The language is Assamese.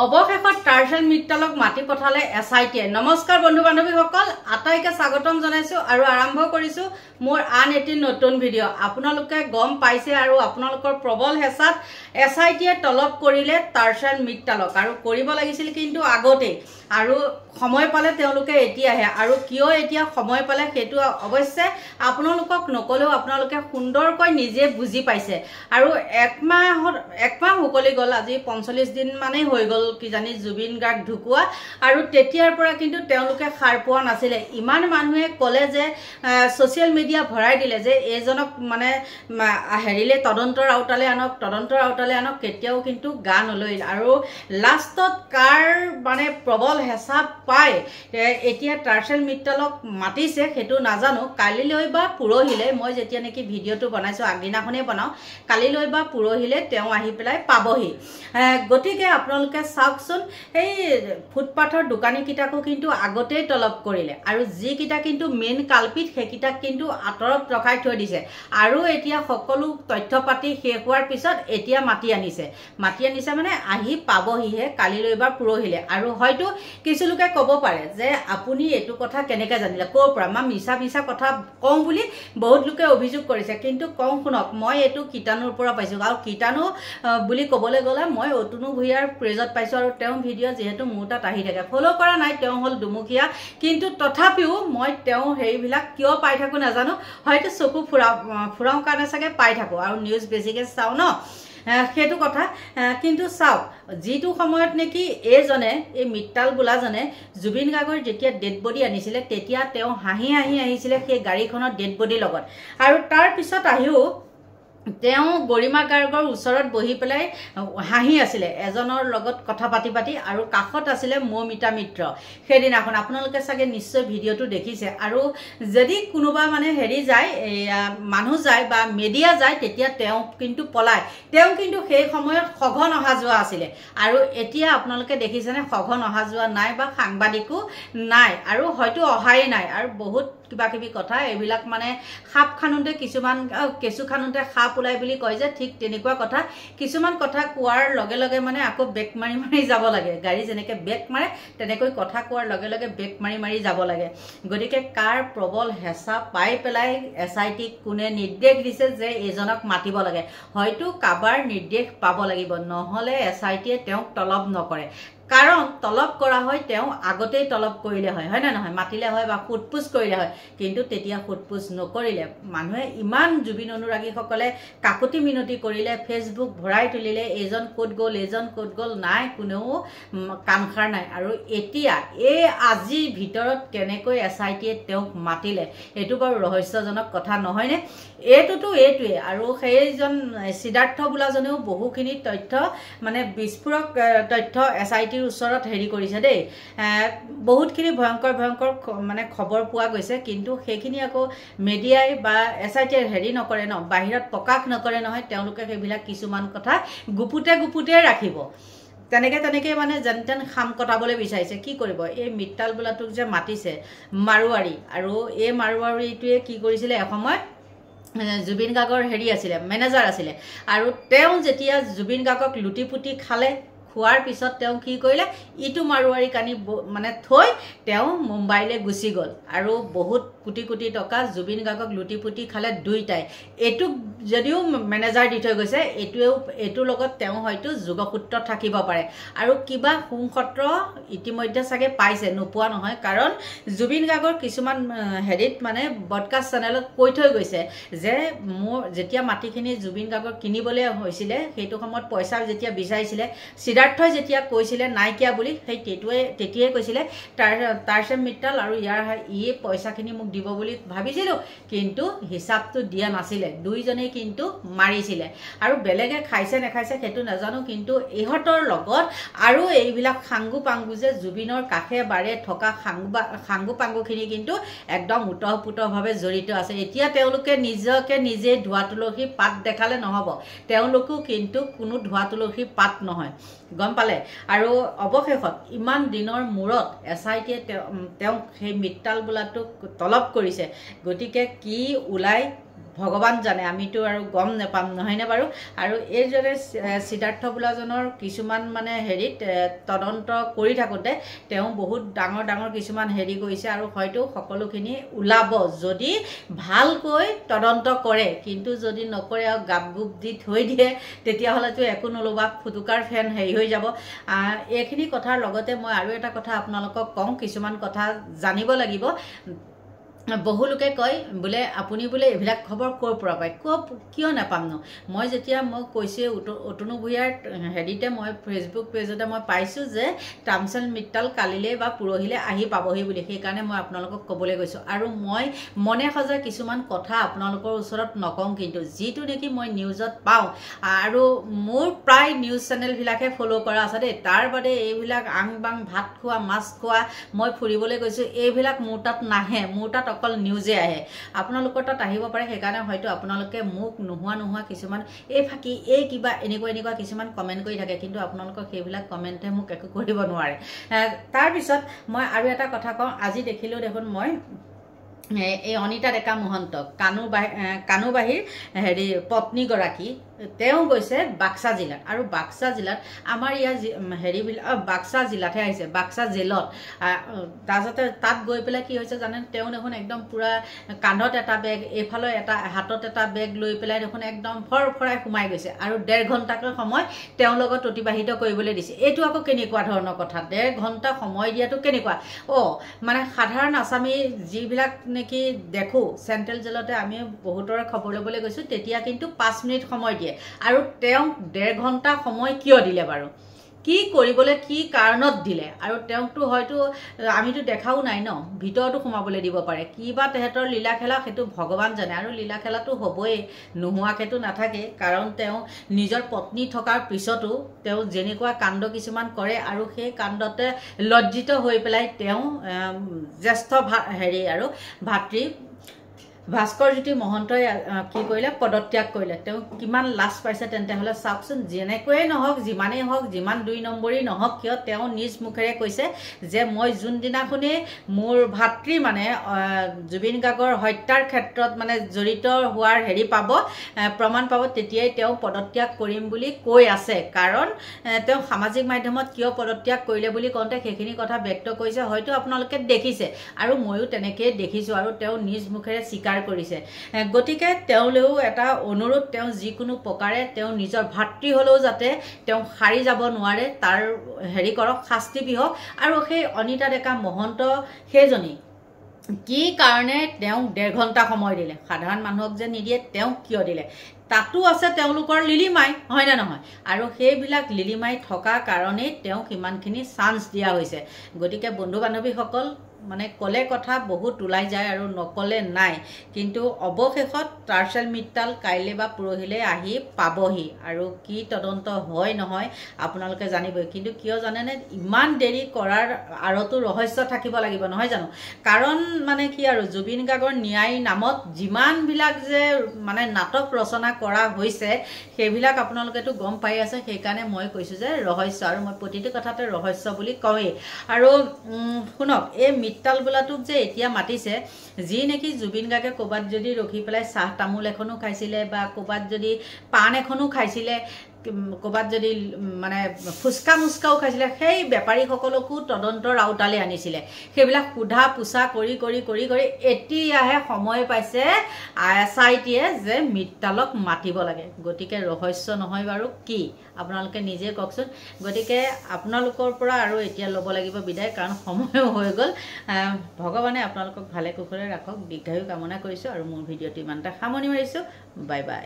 অবশেষত টাৰ্চেল মিত্তালক মাটি পঠালে এছআইটিয়ে। নমস্কাৰ বন্ধু বান্ধৱীসকল, আটাইকে স্বাগতম জনাইছো আৰু আৰম্ভ কৰিছো মোৰ আন এটি নতুন ভিডিঅ'। আপোনালোকে গম পাইছে আৰু আপোনালোকৰ প্ৰবল হেঁচাত এছআইটিয়ে তলব কৰিলে টাৰ্চেল মিত্তালক আৰু কৰিব লাগিছিল কিন্তু আগতেই, আৰু সময় পালে তেওঁলোকে এতিয়াহে। আৰু কিয় এতিয়া সময় পালে সেইটো অৱশ্যে আপোনালোকক নকলেও আপোনালোকে সুন্দৰকৈ নিজে বুজি পাইছে। আৰু একমাহ উকলি গ'ল, আজি 45 দিন মানেই হৈ গ'ল কিজানি জুবিন গাৰ্গ ঢুকুৱা, আৰু তেতিয়াৰ পৰা কিন্তু তেওঁলোকে সাৰ পোৱা নাছিলে। ইমান মানুহে ক'লে যে ছ'চিয়েল মিডিয়া ভৰাই দিলে যে এইজনক মানে হেৰিলে তদন্তৰ আওতালে আনক, কেতিয়াও কিন্তু গা নলৰিল। আৰু লাষ্টত কাৰ মানে প্ৰবল হেঁচা পাই এতিয়া টাৰ্চেল মিত্তালক মাতিছে সেইটো নাজানো। কালিলৈ বা পৰহিলৈ, মই যেতিয়া নেকি ভিডিঅ'টো বনাইছোঁ আগদিনাখনেই বনাওঁ, কালিলৈ বা পৰহিলৈ তেওঁ আহি পেলাই পাবহি। গতিকে আপোনালোকে চাওকচোন, এই ফুটপাথৰ দোকানীকেইটাকো কিন্তু আগতেই তলব কৰিলে, আৰু যিকেইটা কিন্তু মেইন কালপিত সেইকেইটাক কিন্তু আঁতৰত ৰখাই থৈ দিছে। আৰু এতিয়া সকলো তথ্য পাতি শেষ হোৱাৰ পিছত এতিয়া মাতি আনিছে মানে আহি পাবহিহে কালিলৈ বা পৰহিলৈ। আৰু হয়তো কিছু লোকে ক'ব পাৰে যে আপুনি এইটো কথা কেনেকৈ জানিলে, ক'ৰ পৰা? মই মিছা কথা কওঁ বুলি বহুত লোকে অভিযোগ কৰিছে, কিন্তু কওঁ শুনক, মই এইটো কীটাণুৰ পৰা পাইছোঁ। আৰু কীটাণু বুলি ক'বলৈ গ'লে মই অতুনু ভূঞাৰ পেজত পাইছোঁ, আৰু তেওঁ ভিডিঅ' যিহেতু মোৰ তাত আহি থাকে, ফ'ল' কৰা নাই, তেওঁ হ'ল দুমুখীয়া, কিন্তু তথাপিও মই তেওঁ হেৰিবিলাক কিয় পাই থাকোঁ নাজানো, হয়তো চকু ফুৰাওঁ কাৰণে চাগে পাই থাকোঁ, আৰু নিউজ বেছিকৈ চাওঁ ন, সেইটো কথা। কিন্তু চাওক, যিটো সময়ত নেকি এই মিত্তাল বোলাজনে জুবিন গাৰ্গৰ যেতিয়া ডেড বডি আনিছিলে, তেতিয়া তেওঁ হাঁহি আহিছিলে সেই গাড়ীখনৰ ডেড বডিৰ লগত। আৰু তাৰ পিছত আহিও তেওঁ গৰিমা গাৰ্গৰ ওচৰত বহি পেলাই হাঁহি আছিলে এজনৰ লগত কথা পাতি, আৰু কাষত আছিলে মৌমিতা মিত্ৰ। সেইদিনাখন আপোনালোকে চাগে নিশ্চয় ভিডিঅ'টো দেখিছে। আৰু যদি কোনোবা মানে মানুহ যায় বা মিডিয়া যায়, তেতিয়া তেওঁ কিন্তু পলায়। তেওঁ কিন্তু সেই সময়ত সঘন অহা যোৱা আছিলে, আৰু এতিয়া আপোনালোকে দেখিছেনে সঘন অহা যোৱা নাই, বা সাংবাদিকো নাই, আৰু হয়তো অহাই নাই। আৰু বহুত কিবা কিবি কথা, এইবিলাক মানে সাপ খানোতে কেঁচু খানোতে সাপ ওলাই বুলি কয় যে, ঠিক তেনেকুৱা কথা। কিছুমান কথা কোৱাৰ লগে লগে মানে আকৌ বেক মাৰি যাব লাগে। গাড়ী যেনেকৈ বেক মাৰে তেনেকৈ কথা কোৱাৰ লগে লগে বেক মাৰি যাব লাগে। গতিকে কাৰ প্ৰবল হেঁচা পাই পেলাই এছআইটিক কোনে নিৰ্দেশ দিছে যে এইজনক মাতিব লাগে, হয়তো কাৰোবাৰ নিৰ্দেশ পাব লাগিব, নহ'লে এছআইটিয়ে তেওঁক তলব নকৰে। কাৰণ তলব কৰা হয় তেওঁ আগতেই তলব কৰিলে হয় নে নহয়, মাতিলে হয় বা সোধপোছ কৰিলে হয়, কিন্তু তেতিয়া সোধপোছ নকৰিলে। মানুহে ইমান জুবিন অনুৰাগীসকলে কাকতি মিনতি কৰিলে, ফেচবুক ভৰাই তুলিলে, এইজন ক'ত গ'ল, নাই, কোনেও কাণসাৰ নাই। আৰু এতিয়া এই আজিৰ ভিতৰত কেনেকৈ এছআইটিয়ে তেওঁক মাতিলে, এইটো বাৰু ৰহস্যজনক কথা নহয়নে? এইটোৱে। আৰু সেইজন সিদ্ধাৰ্থ বোলাজনেও বহুখিনি তথ্য মানে বিস্ফোৰক তথ্য এছআইটিৰ ওচৰত কৰিছে দেই। বহুতখিনি ভয়ংকৰ মানে খবৰ পোৱা গৈছে, কিন্তু সেইখিনি আকৌ মিডিয়াই বা এছআইটিয়ে নকৰে ন, বাহিৰত প্ৰকাশ নকৰে নহয়। তেওঁলোকে সেইবিলাক কিছুমান কথা গুপুতে ৰাখিব। তেনেকে মানে যেন তেন খাম কটাবলৈ বিচাৰিছে। কি কৰিব, এই মিত্তাল বোলাটোক যে মাতিছে মাৰোৱাৰী, আৰু এই মাৰোৱাৰীটোৱে কি কৰিছিলে, এসময়ত জুবিন গাৰ্গৰ আছিলে, মেনেজাৰ আছিলে। আৰু তেওঁ যেতিয়া জুবিন গাৰ্গক লুটি পুটি খালে, খোৱাৰ পিছত তেওঁ কি কৰিলে, ইটো মাৰোৱাৰী কানি মানে থৈ তেওঁ মুম্বাইলৈ গুচি গ'ল। আৰু বহুত কোটি টকা জুবিন গাৰ্গক লুটি পুটি খালে দুইটাই। এইটোক যদিও মেনেজাৰ দি থৈ গৈছে, এইটোৰ লগত তেওঁ হয়তো যোগসূত্ৰ থাকিব পাৰে। আৰু কিবা সুংসত্ৰ ইতিমধ্যে চাগে পাইছে, নোপোৱা নহয়। কাৰণ জুবিন গাৰ্গৰ কিছুমান মানে ব্ৰডকাষ্ট চেনেলত কৈ থৈ গৈছে যে মোৰ যেতিয়া মাটিখিনি জুবিন গাৰ্গক কিনিবলৈ হৈছিলে, সেইটো সময়ত পইচা যেতিয়া বিচাৰিছিলে, সিদ্ধাৰ্থই যেতিয়া কৈছিলে নাইকিয়া বুলি, সেই তেতিয়াই কৈছিলে টাৰ্চেল মিত্তাল আৰু ইয়ে পইচাখিনি মোক দিব বুলি ভাবিছিলোঁ, কিন্তু হিচাপটো দিয়া নাছিলে। দুইজনেই কিন্তু মাৰিছিলে, আৰু বেলেগে খাইছে নেখাইছে সেইটো নাজানো, কিন্তু ইহঁতৰ লগত আৰু এইবিলাক সাংগু পাংগু যে জুবিনৰ কাষে বাৰে থকা সাংগু পাংগুখিনি কিন্তু একদম ওতঃপ্ৰোতভাৱে জড়িত আছে। এতিয়া তেওঁলোকে নিজে ধোৱা তুলসী পাত দেখালে নহ'ব, তেওঁলোকো কিন্তু কোনো ধোৱা তুলসী পাত নহয়, গম পালে। আৰু অৱশেষত ইমান দিনৰ মূৰত এছআইটিয়ে তেওঁক সেই মিত্তাল বোলাটোক তলব কৰিছে। গতিকে কি ওলাই ভগৱান জানে, আমিতো আৰু গম নাপাম নহয়নে বাৰু। আৰু এইদৰে সিদ্ধাৰ্থ বোলাজনৰ কিছুমান মানে হেৰিত তদন্ত কৰি থাকোঁতে তেওঁ বহুত ডাঙৰ কিছুমান হেৰি কৰিছে আৰু হয়তো সকলোখিনি ওলাব যদি ভালকৈ তদন্ত কৰে। কিন্তু যদি নকৰে আৰু গাপ গুপ দি থৈ দিয়ে তেতিয়াহ'লেতো একো নল'বা, ফুটুকাৰ ফেন হেৰি হৈ যাব। এইখিনি কথাৰ লগতে মই আৰু এটা কথা আপোনালোকক কওঁ, কিছুমান কথা জানিব লাগিব। বহু লোকে কয় বোলে আপুনি বোলে এইবিলাক খবৰ ক'ৰ পৰা পায়, কিয় নাপামনো। মই যেতিয়া মই কৈছোঁ অতনু ভূঞাৰ হেৰিতে মই ফেচবুক পেজতে মই পাইছোঁ যে টামচেল মিট্টাল কালিলৈ বা পৰহিলৈ আহি পাবহি বুলি, সেইকাৰণে মই আপোনালোকক ক'বলৈ গৈছোঁ। আৰু মই মনে সজা কিছুমান কথা আপোনালোকৰ ওচৰত নকওঁ, কিন্তু যিটো নেকি মই নিউজত পাওঁ আৰু মোৰ প্ৰায় নিউজ চেনেলবিলাকে ফ'ল' কৰা আছে দেই, তাৰ বাদে এইবিলাক আং বাং ভাত খোৱা মাছ খোৱা মই ফুৰিবলৈ গৈছোঁ এইবিলাক মোৰ তাত নাহে, মোৰ তাত অকল নিউজে আহে। আপোনালোকৰ তাত আহিব পাৰে, সেইকাৰণে হয়তো আপোনালোকে মোক নোহোৱা কিছুমান এই ফাঁকি এই কিবা এনেকুৱা কিছুমান কমেণ্ট কৰি থাকে, কিন্তু আপোনালোকৰ সেইবিলাক কমেণ্টে মোক একো কৰিব নোৱাৰে। তাৰপিছত মই আৰু এটা কথা কওঁ, আজি দেখিলোঁ দেখোন মই এই অনিতা ডেকা মহন্ত কানুবাহীৰ হেৰি পত্নীগৰাকী, তেওঁ গৈছে বাক্সা জিলাত। আৰু বাক্সা জিলাত আমাৰ ইয়াৰ হেৰিবিলাক বাক্সা জিলাতহে আহিছে, বাক্সা জেলত। তাৰপিছতে তাত গৈ পেলাই কি হৈছে জানে, তেওঁ দেখোন একদম পূৰা কান্ধত এটা বেগ, এইফালে এটা হাতত এটা বেগ লৈ পেলাই দেখোন একদম ফৰফৰাই সোমাই গৈছে আৰু 1.5 ঘণ্টাকৈ সময় তেওঁৰ লগত অতিবাহিত কৰিবলৈ দিছে। এইটো আকৌ কেনেকুৱা ধৰণৰ কথা, 1.5 ঘণ্টা সময় দিয়াটো কেনেকুৱা। মানে সাধাৰণ আছামী যিবিলাক নেকি দেখোঁ চেণ্ট্ৰেল জেলতে আমি বহুতৰে খবৰ ল'বলৈ গৈছোঁ, তেতিয়া কিন্তু 5 মিনিট সময় দিয়ে। আৰু তেওঁক 1.5 ঘণ্টা সময় কিয় দিলে বাৰু, কি কৰিবলৈ কি কাৰণত দিলে। আৰু তেওঁকতো হয়তো আমিতো দেখাও নাই ন, ভিতৰতো সোমাবলৈ দিব পাৰে, কিবা তেহেঁতৰ লীলা খেলা সেইটো ভগৱান জানে। আৰু লীলা খেলাটো হ'বই, নোহোৱাকৈতো নাথাকে, কাৰণ তেওঁ নিজৰ পত্নী থকাৰ পিছতো তেওঁ যেনেকুৱা কাণ্ড কিছুমান কৰে আৰু সেই কাণ্ডতে লজ্জিত হৈ পেলাই তেওঁ জ্যেষ্ঠ হেৰি আৰু ভাতৃ ভাস্কৰজ্যোতি মহন্তই কি কৰিলে, পদত্যাগ কৰিলে। তেওঁ কিমান লাজ পাইছে তেন্তে হ'লে চাওকচোন। যেনেকৈয়ে নহওক, যিমানেই হওক, যিমান 2 নম্বৰী নহওক কিয়, তেওঁ নিজ মুখেৰে কৈছে যে মই যোনদিনাখনেই মোৰ ভাতৃ মানে জুবিন গাৰ্গৰ হত্যাৰ ক্ষেত্ৰত মানে জড়িত হোৱাৰ হেৰি পাব, প্ৰমাণ পাব, তেতিয়াই তেওঁ পদত্যাগ কৰিম বুলি কৈ আছে। কাৰণ তেওঁ সামাজিক মাধ্যমত কিয় পদত্যাগ কৰিলে বুলি কওঁতে সেইখিনি কথা ব্যক্ত কৰিছে, হয়তো আপোনালোকে দেখিছে আৰু ময়ো তেনেকৈয়ে দেখিছোঁ। আৰু তেওঁ নিজ মুখেৰে স্বীকাৰ কৰিছে। গতিকে তেওঁলৈও এটা অনুৰোধ, তেওঁ যিকোনো প্ৰকাৰে তেওঁ নিজৰ ভাতৃ হ'লেও যাতে তেওঁ সাৰি যাব নোৱাৰে, তাৰ হেৰি কৰক, শাস্তি বিহক। আৰু সেই অনিতা ডেকা মহন্ত সেইজনী কি কাৰণে তেওঁক 1.5 ঘণ্টা সময় দিলে, সাধাৰণ মানুহক যে নিদিয়ে, তেওঁক কিয় দিলে, তাতো আছে তেওঁলোকৰ লিলিমাই, হয়নে নহয়। আৰু সেইবিলাক লিলিমাই থকা কাৰণেই তেওঁক ইমানখিনি চান্স দিয়া হৈছে। গতিকে বন্ধু বান্ধৱীসকল, মানে ক'লে কথা বহুত ওলাই যায় আৰু নক'লে নাই। কিন্তু অৱশেষত টাৰ্চেল মিট্টাল কাইলৈ বা পৰহিলৈ আহি পাবহি। আৰু কি তদন্ত হয় নহয় আপোনালোকে জানিবই। কিন্তু কিয় জানেনে, ইমান দেৰি কৰাৰ আঁৰতো ৰহস্য থাকিব লাগিব, নহয় জানো। কাৰণ মানে কি আৰু, জুবিন গাৰ্গৰ ন্যায় নামত যিমানবিলাক যে মানে নাটক ৰচনা কৰা হৈছে সেইবিলাক আপোনালোকেতো গম পাই আছে। সেইকাৰণে মই কৈছোঁ যে ৰহস্য, আৰু মই প্ৰতিটো কথাতে ৰহস্য বুলি কওঁৱেই। আৰু শুনক, এই মিট্টাল বোলাটোক যে এতিয়া মাতিছে, যি নেকি জুবিন গাৰ্গে ক'ৰবাত যদি ৰখি পেলাই চাহ তামোল এখনো খাইছিলে বা ক'ৰবাত যদি পাণ এখনো খাইছিলে, ক'ৰবাত যদি মানে ফুচকা মুচকাও খাইছিলে, সেই বেপাৰীসকলকো তদন্তৰ আওতালৈ আনিছিলে। সেইবিলাক সোধা পোছা কৰি কৰি কৰি কৰি এতিয়াহে সময় পাইছে SITয়ে যে মিট্টালক মাতিব লাগে। গতিকে ৰহস্য নহয় বাৰু কি, আপোনালোকে নিজে কওকচোন। গতিকে আপোনালোকৰ পৰা আৰু এতিয়া ল'ব লাগিব বিদায়, কাৰণ সময়ো হৈ গ'ল। ভগৱানে আপোনালোকক ভালে কুশলে ৰাখক, দীৰ্ঘায়ু কামনা কৰিছোঁ। আৰু মোৰ ভিডিঅ'টো ইমানটা সামৰণি মাৰিছোঁ। Bye bye.